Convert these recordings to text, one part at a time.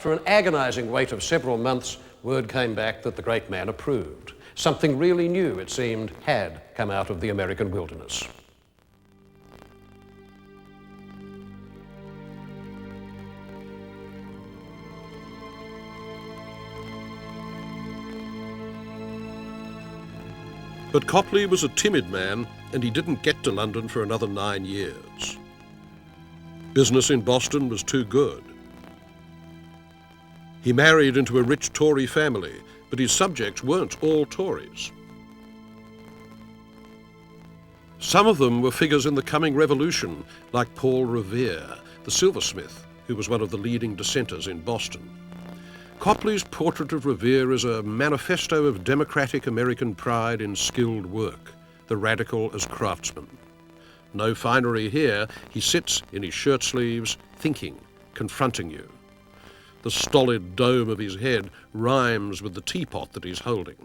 After an agonising wait of several months, word came back that the great man approved. Something really new, it seemed, had come out of the American wilderness. But Copley was a timid man, and he didn't get to London for another 9 years. Business in Boston was too good. He married into a rich Tory family, but his subjects weren't all Tories. Some of them were figures in the coming revolution, like Paul Revere, the silversmith, who was one of the leading dissenters in Boston. Copley's portrait of Revere is a manifesto of democratic American pride in skilled work, the radical as craftsman. No finery here, he sits in his shirt sleeves, thinking, confronting you. The stolid dome of his head rhymes with the teapot that he's holding.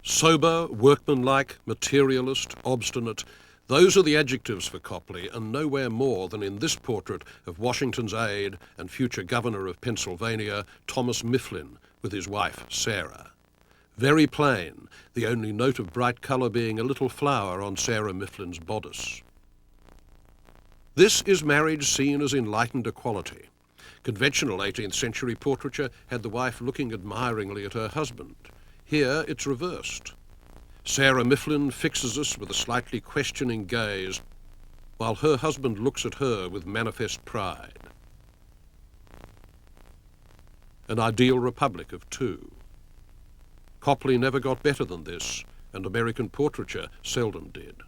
Sober, workmanlike, materialist, obstinate, those are the adjectives for Copley, and nowhere more than in this portrait of Washington's aide and future governor of Pennsylvania, Thomas Mifflin, with his wife, Sarah. Very plain, the only note of bright colour being a little flower on Sarah Mifflin's bodice. This is marriage seen as enlightened equality. Conventional 18th century portraiture had the wife looking admiringly at her husband. Here it's reversed. Sarah Mifflin fixes us with a slightly questioning gaze, while her husband looks at her with manifest pride. An ideal republic of two. Copley never got better than this, and American portraiture seldom did.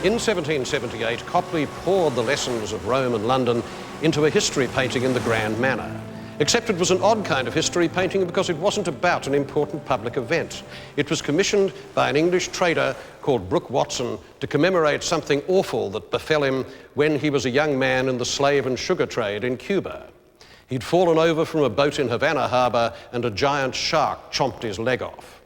In 1778, Copley poured the lessons of Rome and London into a history painting in the grand manner. Except it was an odd kind of history painting because it wasn't about an important public event. It was commissioned by an English trader called Brooke Watson to commemorate something awful that befell him when he was a young man in the slave and sugar trade in Cuba. He'd fallen over from a boat in Havana Harbour and a giant shark chomped his leg off.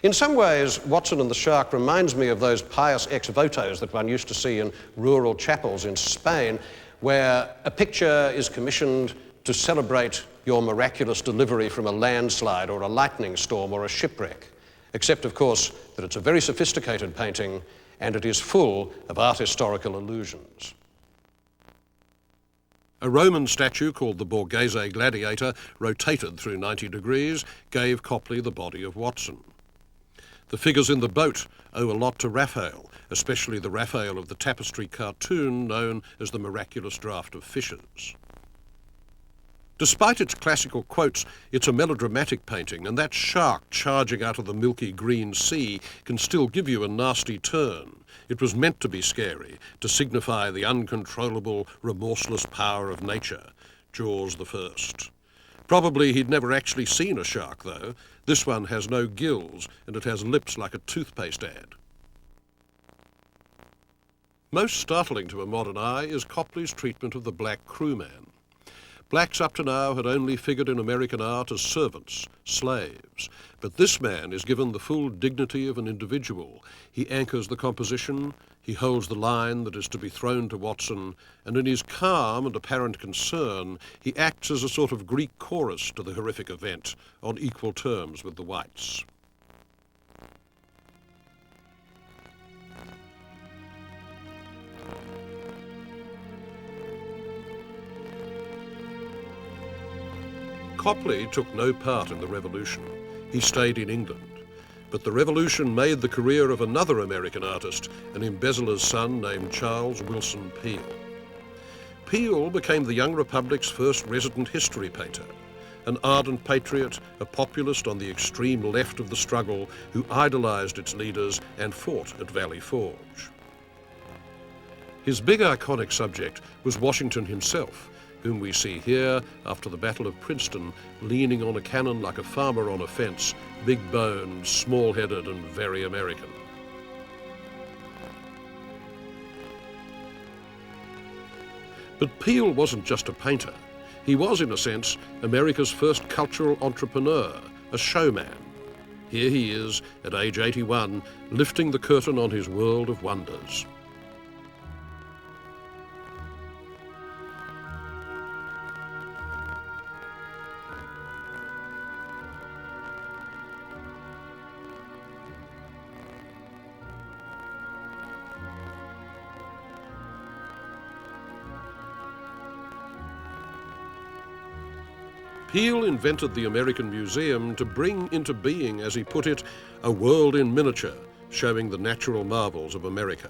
In some ways, Watson and the Shark reminds me of those pious ex-votos that one used to see in rural chapels in Spain, where a picture is commissioned to celebrate your miraculous delivery from a landslide or a lightning storm or a shipwreck. Except, of course, that it's a very sophisticated painting and it is full of art historical allusions. A Roman statue called the Borghese Gladiator, rotated through 90 degrees, gave Copley the body of Watson. The figures in the boat owe a lot to Raphael, especially the Raphael of the tapestry cartoon known as the Miraculous Draught of Fishes. Despite its classical quotes, it's a melodramatic painting, and that shark charging out of the milky green sea can still give you a nasty turn. It was meant to be scary, to signify the uncontrollable, remorseless power of nature. Jaws the first. Probably he'd never actually seen a shark, though. This one has no gills, and it has lips like a toothpaste ad. Most startling to a modern eye is Copley's treatment of the black crewman. Blacks up to now had only figured in American art as servants, slaves. But this man is given the full dignity of an individual. He anchors the composition, he holds the line that is to be thrown to Watson, and in his calm and apparent concern, he acts as a sort of Greek chorus to the horrific event, on equal terms with the whites. Copley took no part in the Revolution. He stayed in England. But the Revolution made the career of another American artist, an embezzler's son named Charles-Willson-Peale. Peale became the young republic's first resident history painter, an ardent patriot, a populist on the extreme left of the struggle who idolized its leaders and fought at Valley Forge. His big iconic subject was Washington himself, whom we see here after the Battle of Princeton, leaning on a cannon like a farmer on a fence, big-boned, small-headed and very American. But Peale wasn't just a painter. He was, in a sense, America's first cultural entrepreneur, a showman. Here he is, at age 81, lifting the curtain on his world of wonders. Peale invented the American Museum to bring into being, as he put it, a world in miniature, showing the natural marvels of America.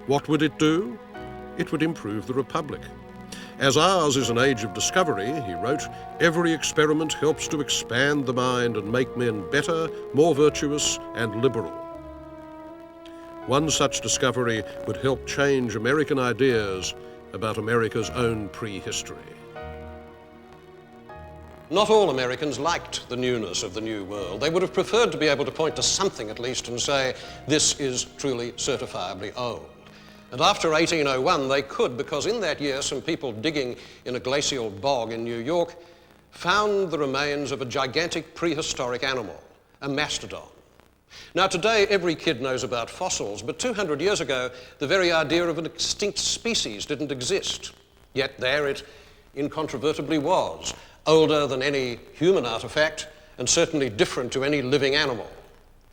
What would it do? It would improve the Republic. As ours is an age of discovery, he wrote, every experiment helps to expand the mind and make men better, more virtuous and liberal. One such discovery would help change American ideas about America's own prehistory. Not all Americans liked the newness of the New World. They would have preferred to be able to point to something at least and say, this is truly certifiably old. And after 1801 they could, because in that year some people digging in a glacial bog in New York found the remains of a gigantic prehistoric animal, a mastodon. Now today every kid knows about fossils, but 200 years ago the very idea of an extinct species didn't exist. Yet there it incontrovertibly was, older than any human artifact and certainly different to any living animal.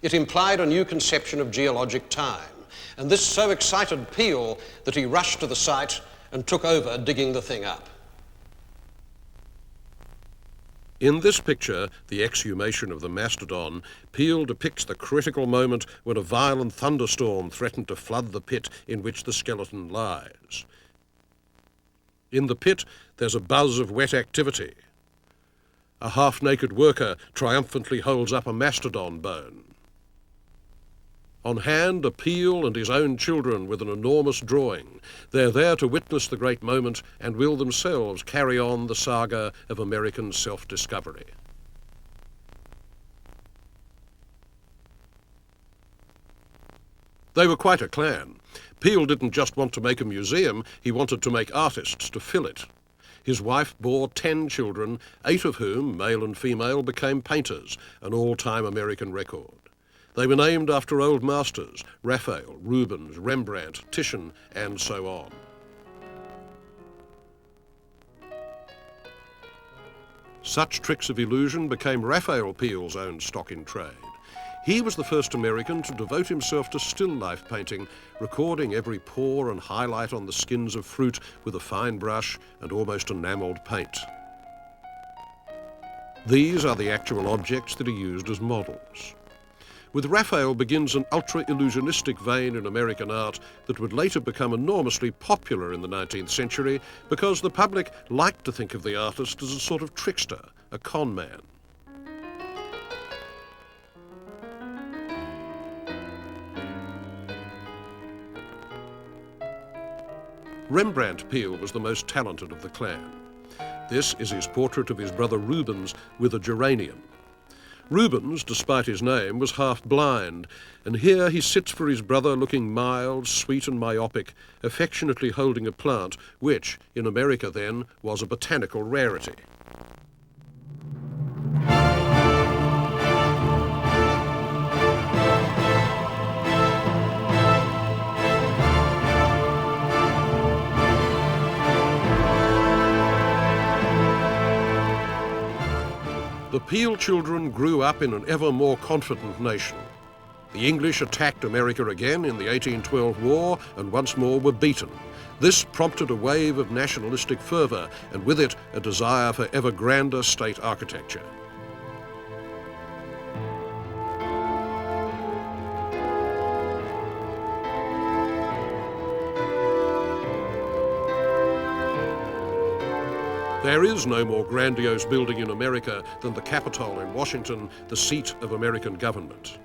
It implied a new conception of geologic time, and this so excited Peale that he rushed to the site and took over digging the thing up. In this picture, the exhumation of the mastodon, Peale depicts the critical moment when a violent thunderstorm threatened to flood the pit in which the skeleton lies. In the pit, there's a buzz of wet activity. A half-naked worker triumphantly holds up a mastodon bone. On hand are Peale and his own children with an enormous drawing. They're there to witness the great moment and will themselves carry on the saga of American self-discovery. They were quite a clan. Peale didn't just want to make a museum, he wanted to make artists to fill it. His wife bore 10 children, 8 of whom, male and female, became painters, an all-time American record. They were named after old masters, Raphael, Rubens, Rembrandt, Titian, and so on. Such tricks of illusion became Raphael Peale's own stock in trade. He was the first American to devote himself to still life painting, recording every pore and highlight on the skins of fruit with a fine brush and almost enamelled paint. These are the actual objects that are used as models. With Raphael begins an ultra-illusionistic vein in American art that would later become enormously popular in the 19th century because the public liked to think of the artist as a sort of trickster, a con man. Rembrandt Peale was the most talented of the clan. This is his portrait of his brother Rubens with a geranium. Rubens, despite his name, was half blind, and here he sits for his brother looking mild, sweet and myopic, affectionately holding a plant which, in America then, was a botanical rarity. The Peale children grew up in an ever more confident nation. The English attacked America again in the 1812 war and once more were beaten. This prompted a wave of nationalistic fervour and with it a desire for ever grander state architecture. There is no more grandiose building in America than the Capitol in Washington, the seat of American government.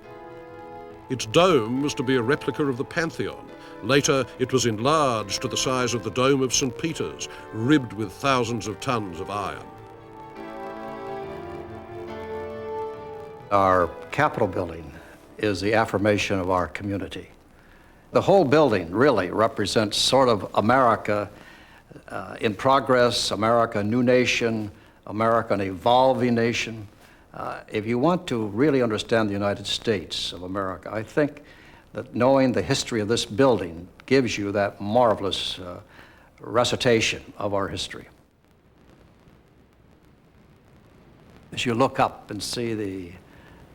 Its dome was to be a replica of the Pantheon. Later, it was enlarged to the size of the dome of St. Peter's, ribbed with thousands of tons of iron. Our Capitol building is the affirmation of our community. The whole building really represents sort of America in progress, America a new nation, America an evolving nation. If you want to really understand the United States of America, I think that knowing the history of this building gives you that marvelous recitation of our history. As you look up and see the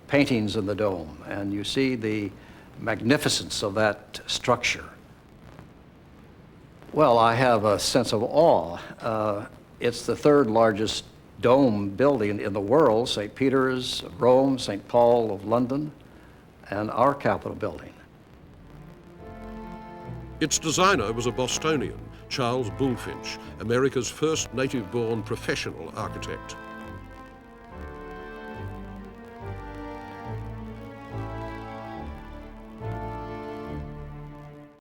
paintings in the dome, and you see the magnificence of that structure, well, I have a sense of awe. It's the third largest dome building in the world, St. Peter's of Rome, St. Paul of London, and our Capitol building. Its designer was a Bostonian, Charles Bulfinch, America's first native-born professional architect.